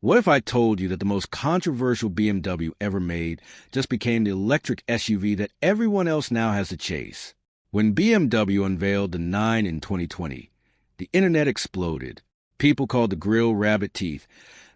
What if I told you that the most controversial BMW ever made just became the electric SUV that everyone else now has to chase? When BMW unveiled the 9 in 2020, the internet exploded. People called the Grille rabbit teeth.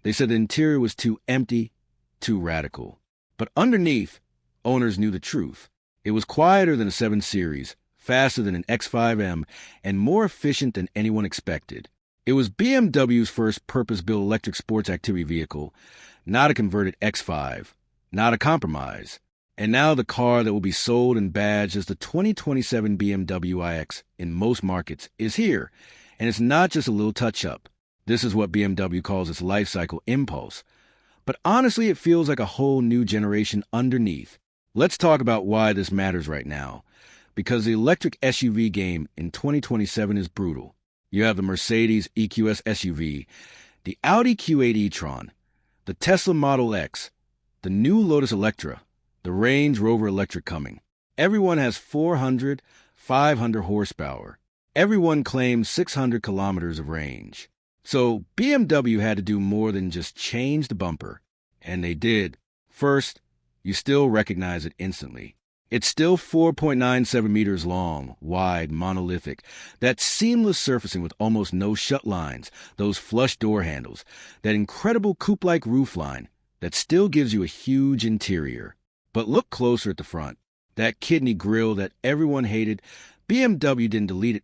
They said the interior was too empty, too radical. But underneath, owners knew the truth. It was quieter than a 7 Series, faster than an X5M, and more efficient than anyone expected. It was BMW's first purpose-built electric sports activity vehicle, not a converted X5, not a compromise. And now the car that will be sold and badged as the 2027 BMW iX in most markets is here. And it's not just a little touch-up. This is what BMW calls its life cycle impulse. But honestly, it feels like a whole new generation underneath. Let's talk about why this matters right now. Because the electric SUV game in 2027 is brutal. You have the Mercedes EQS SUV, the Audi Q8 e-tron, the Tesla Model X, the new Lotus Electra, the Range Rover Electric coming. Everyone has 400, 500 horsepower. Everyone claims 600 kilometers of range. So BMW had to do more than just change the bumper. And they did. First, you still recognize it instantly. It's still 4.97 meters long, wide, monolithic. That seamless surfacing with almost no shut lines, those flush door handles, that incredible coupe-like roofline that still gives you a huge interior. But look closer at the front. That kidney grille that everyone hated, BMW didn't delete it.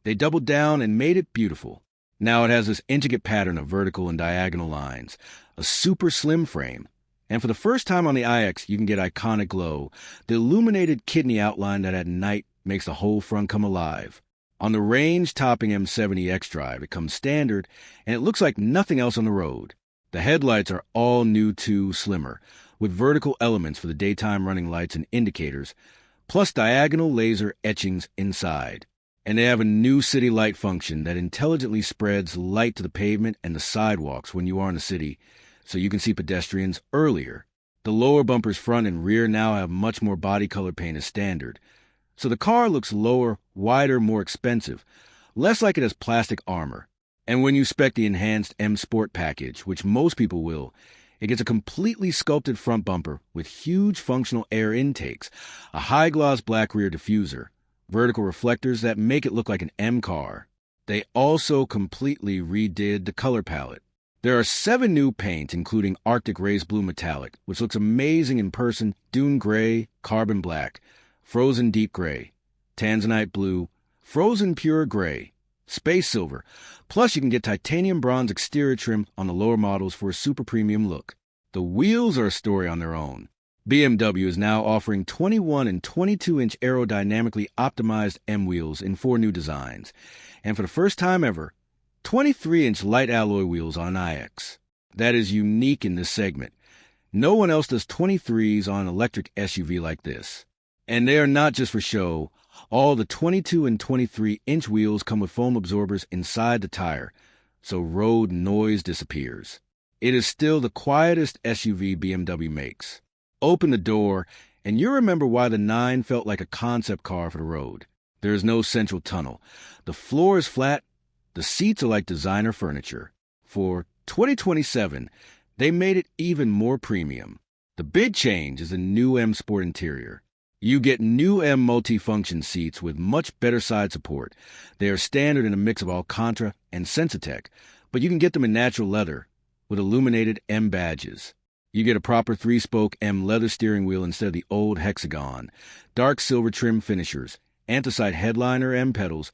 They doubled down and made it beautiful. Now it has this intricate pattern of vertical and diagonal lines, a super slim frame. And for the first time on the iX, you can get iconic glow, the illuminated kidney outline that at night makes the whole front come alive. On the range-topping M70 xDrive, it comes standard, and it looks like nothing else on the road. The headlights are all new too, slimmer, with vertical elements for the daytime running lights and indicators, plus diagonal laser etchings inside. And they have a new city light function that intelligently spreads light to the pavement and the sidewalks when you are in the city, so you can see pedestrians earlier. The lower bumpers front and rear now have much more body color paint as standard. So the car looks lower, wider, more expensive, less like it has plastic armor. And when you spec the enhanced M Sport package, which most people will, it gets a completely sculpted front bumper with huge functional air intakes, a high-gloss black rear diffuser, vertical reflectors that make it look like an M car. They also completely redid the color palette. There are 7 new paints, including Arctic Race Blue Metallic, which looks amazing in person, Dune Gray, Carbon Black, Frozen Deep Gray, Tanzanite Blue, Frozen Pure Gray, Space Silver. Plus, you can get titanium bronze exterior trim on the lower models for a super premium look. The wheels are a story on their own. BMW is now offering 21 and 22-inch aerodynamically optimized M wheels in 4 new designs. And for the first time ever, 23-inch light alloy wheels on an iX. That is unique in this segment. No one else does 23s on an electric SUV like this. And they are not just for show. All the 22 and 23-inch wheels come with foam absorbers inside the tire, so road noise disappears. It is still the quietest SUV BMW makes. Open the door, and you'll remember why the 9 felt like a concept car for the road. There is no central tunnel. The floor is flat. The seats are like designer furniture. For 2027, they made it even more premium. The big change is the new M Sport interior. You get new M multi-function seats with much better side support. They are standard in a mix of Alcantara and Sensitech, but you can get them in natural leather with illuminated M badges. You get a proper 3-spoke M leather steering wheel instead of the old hexagon, dark silver trim finishers, anthracite headliner M pedals,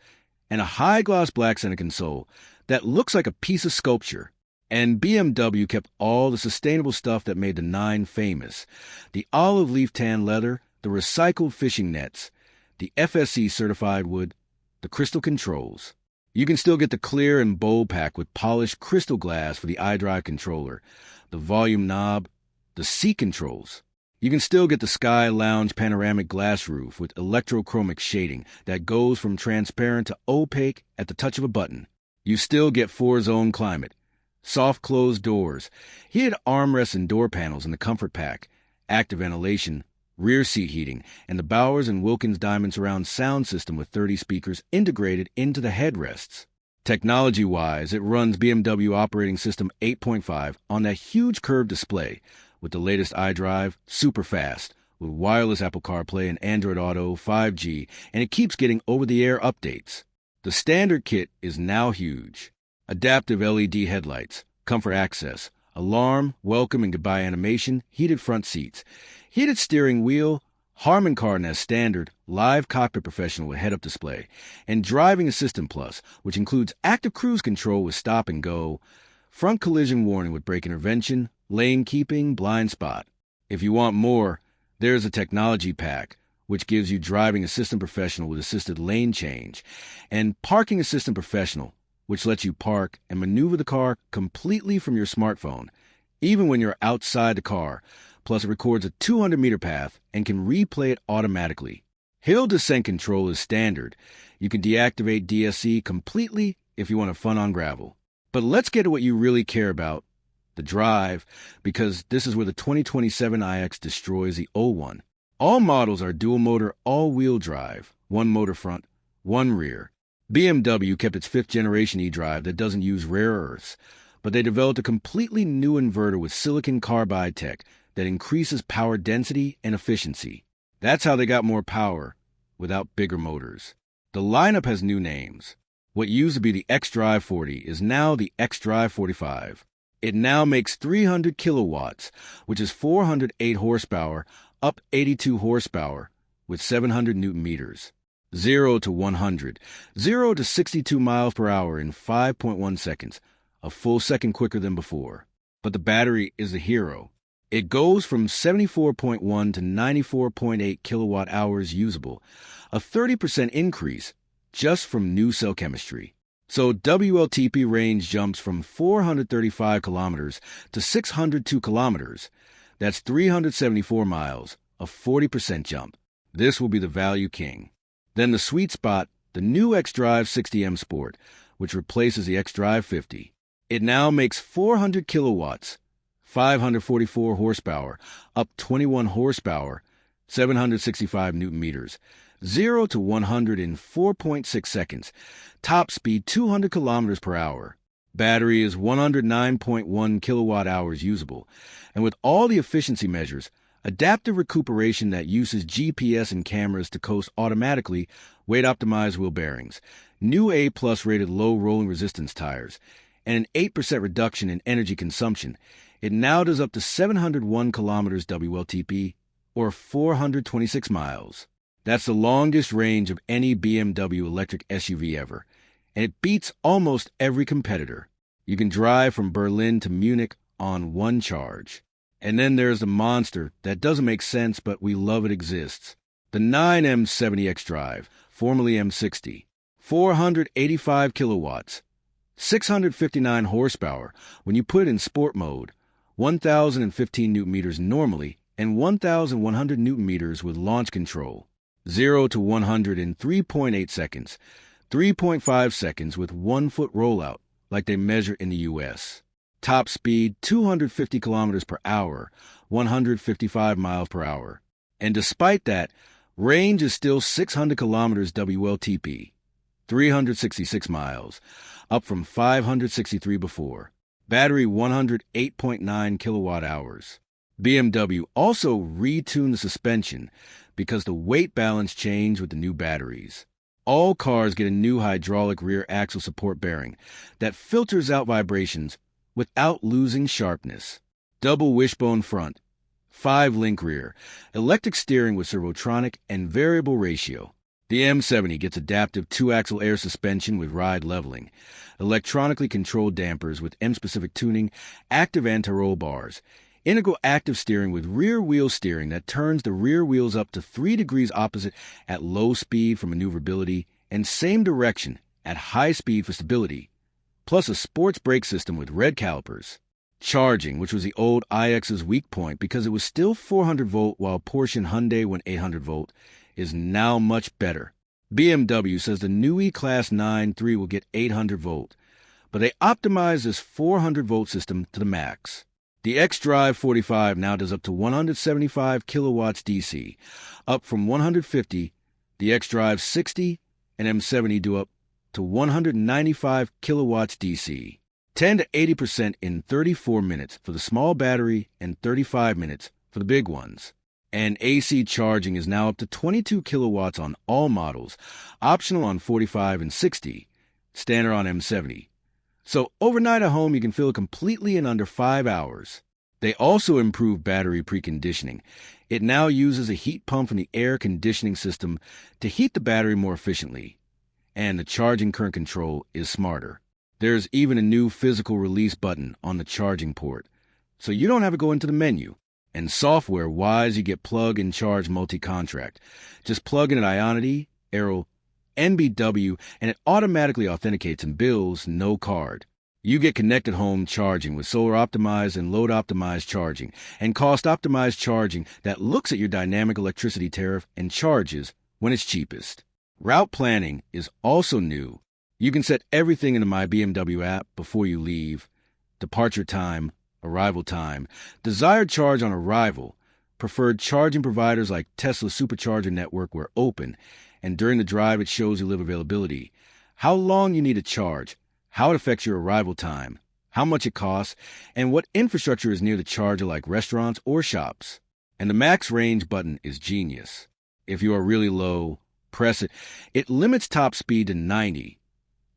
and a high-gloss black center console that looks like a piece of sculpture. And BMW kept all the sustainable stuff that made the 9 famous. The olive leaf tan leather, the recycled fishing nets, the FSC-certified wood, the crystal controls. You can still get the clear and bold pack with polished crystal glass for the iDrive controller, the volume knob, the seat controls. You can still get the Sky Lounge panoramic glass roof with electrochromic shading that goes from transparent to opaque at the touch of a button. You still get 4-zone climate, soft closed doors, heated armrests and door panels in the comfort pack, active ventilation, rear seat heating, and the Bowers & Wilkins Diamond surround sound system with 30 speakers integrated into the headrests. Technology-wise, it runs BMW operating system 8.5 on that huge curved display with the latest iDrive, super fast, with wireless Apple CarPlay and Android Auto, 5G, and it keeps getting over-the-air updates. The standard kit is now huge. Adaptive LED headlights, comfort access, alarm, welcome and goodbye animation, heated front seats, heated steering wheel, Harman Kardon as standard, live cockpit professional with head-up display, and Driving Assistant Plus, which includes active cruise control with stop and go, front collision warning with brake intervention, lane keeping, blind spot. If you want more, there's a technology pack, which gives you Driving Assistant Professional with assisted lane change, and Parking Assistant Professional, which lets you park and maneuver the car completely from your smartphone, even when you're outside the car. Plus, it records a 200-meter path and can replay it automatically. Hill descent control is standard. You can deactivate DSC completely if you want to fun on gravel. But let's get to what you really care about, the drive, because this is where the 2027 iX destroys the old one. All models are dual-motor, all-wheel drive, one motor front, one rear. BMW kept its fifth-generation eDrive that doesn't use rare earths, but they developed a completely new inverter with silicon carbide tech that increases power density and efficiency. That's how they got more power without bigger motors. The lineup has new names. What used to be the xDrive 40 is now the xDrive 45. It now makes 300 kilowatts, which is 408 horsepower, up 82 horsepower, with 700 newton meters. 0 to 100, 0 to 62 miles per hour in 5.1 seconds, a full second quicker than before. But the battery is a hero. It goes from 74.1 to 94.8 kilowatt hours usable, a 30% increase just from new cell chemistry. So WLTP range jumps from 435 kilometers to 602 kilometers. That's 374 miles, a 40% jump. This will be the value king. Then the sweet spot, the new xDrive 60M Sport, which replaces the xDrive 50. It now makes 400 kilowatts, 544 horsepower, up 21 horsepower, 765 newton meters, 0 to 100 in 4.6 seconds, top speed 200 kilometers per hour. Battery is 109.1 kilowatt hours usable, and with all the efficiency measures, adaptive recuperation that uses GPS and cameras to coast automatically, weight-optimized wheel bearings, new A+ rated low rolling resistance tires, and an 8% reduction in energy consumption, it now does up to 701 kilometers WLTP, or 426 miles. That's the longest range of any BMW electric SUV ever, and it beats almost every competitor. You can drive from Berlin to Munich on one charge. And then there's the monster that doesn't make sense, but we love it exists. The 9M70 xDrive, formerly M60, 485 kilowatts, 659 horsepower when you put it in sport mode, 1,015 newton meters normally, and 1,100 newton meters with launch control. 0 to 100 in 3.8 seconds, 3.5 seconds with 1 foot rollout, like they measure in the U.S. Top speed 250 kilometers per hour, 155 miles per hour. And despite that, range is still 600 kilometers WLTP, 366 miles, up from 563 before. Battery 108.9 kilowatt hours. BMW also retuned the suspension because the weight balance changed with the new batteries. All cars get a new hydraulic rear axle support bearing that filters out vibrations without losing sharpness. Double wishbone front, 5-link rear, electric steering with servotronic and variable ratio. The M70 gets adaptive 2-axle air suspension with ride leveling, electronically controlled dampers with M-specific tuning, active anti-roll bars, integral active steering with rear wheel steering that turns the rear wheels up to 3 degrees opposite at low speed for maneuverability and same direction at high speed for stability, plus a sports brake system with red calipers. Charging, which was the old iX's weak point because it was still 400 volt while Porsche and Hyundai went 800 volt, is now much better. BMW says the new E-Class 9.3 will get 800 volt, but they optimized this 400 volt system to the max. The xDrive 45 now does up to 175 kilowatts DC, up from 150. The xDrive 60 and M70 do up to 195 kilowatts DC. 10 to 80% in 34 minutes for the small battery and 35 minutes for the big ones. And AC charging is now up to 22 kilowatts on all models, optional on 45 and 60, standard on M70. So overnight at home, you can fill it completely in under 5 hours. They also improved battery preconditioning. It now uses a heat pump from the air conditioning system to heat the battery more efficiently. And the charging current control is smarter. There's even a new physical release button on the charging port, so you don't have to go into the menu. And software-wise, you get plug and charge multi-contract. Just plug in an Ionity, Aero, BMW, and it automatically authenticates and bills no card. You get connected home charging with solar-optimized and load-optimized charging, and cost-optimized charging that looks at your dynamic electricity tariff and charges when it's cheapest. Route planning is also new. You can set everything in the My BMW app before you leave: departure time, arrival time, desired charge on arrival, preferred charging providers like Tesla Supercharger network where open, and during the drive it shows you live availability, how long you need to charge, how it affects your arrival time, how much it costs, and what infrastructure is near the charger like restaurants or shops. And the max range button is genius. If you are really low, press it. It limits top speed to 90,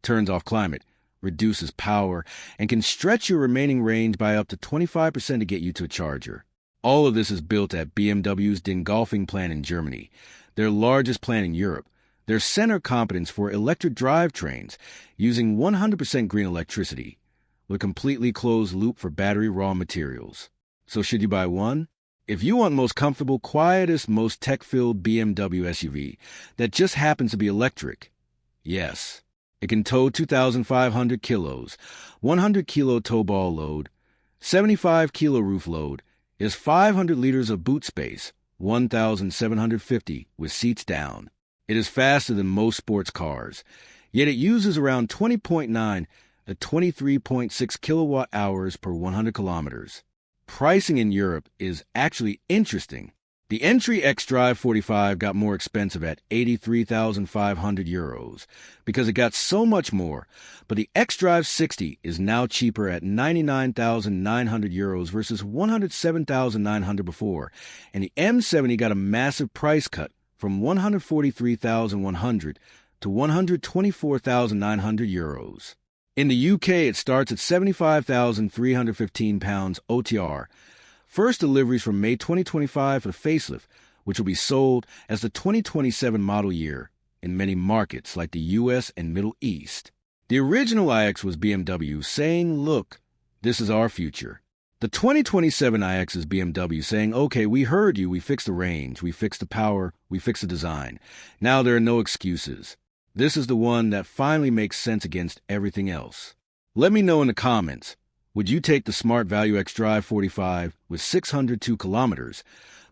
turns off climate, reduces power, and can stretch your remaining range by up to 25% to get you to a charger. All of this is built at BMW's Dingolfing plant in Germany, their largest plant in Europe, their center of competence for electric drivetrains, using 100% green electricity, with a completely closed loop for battery raw materials. So should you buy one? If you want the most comfortable, quietest, most tech-filled BMW SUV that just happens to be electric, yes. It can tow 2,500 kilos, 100 kilo tow ball load, 75 kilo roof load, is 500 liters of boot space, 1,750 with seats down. It is faster than most sports cars, yet it uses around 20.9 to 23.6 kilowatt hours per 100 kilometers. Pricing in Europe is actually interesting. The entry xDrive 45 got more expensive at 83,500 euros because it got so much more, but the xDrive 60 is now cheaper at 99,900 euros versus 107,900 before, and the M70 got a massive price cut from 143,100 to 124,900 euros. In the UK, it starts at £75,315 OTR. First deliveries from May 2025 for the facelift, which will be sold as the 2027 model year in many markets like the US and Middle East. The original iX was BMW saying, look, this is our future. The 2027 iX is BMW saying, okay, we heard you, we fixed the range, we fixed the power, we fixed the design. Now there are no excuses. This is the one that finally makes sense against everything else. Let me know in the comments. Would you take the Smart Value xDrive 45 with 602 kilometers,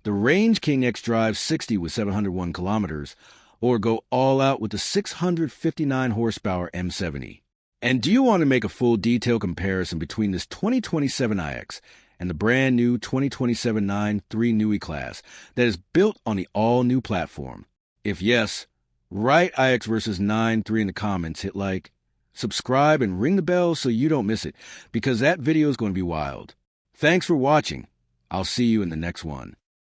the Range King xDrive 60 with 701 kilometers, or go all out with the 659 horsepower M70? And do you want to make a full detailed comparison between this 2027 iX and the brand new 2027 9 3 Nui class that is built on the all-new platform? If yes, write iX versus 9 3 in the comments, hit like, subscribe, and ring the bell so you don't miss it, because that video is going to be wild. Thanks for watching. I'll see you in the next one.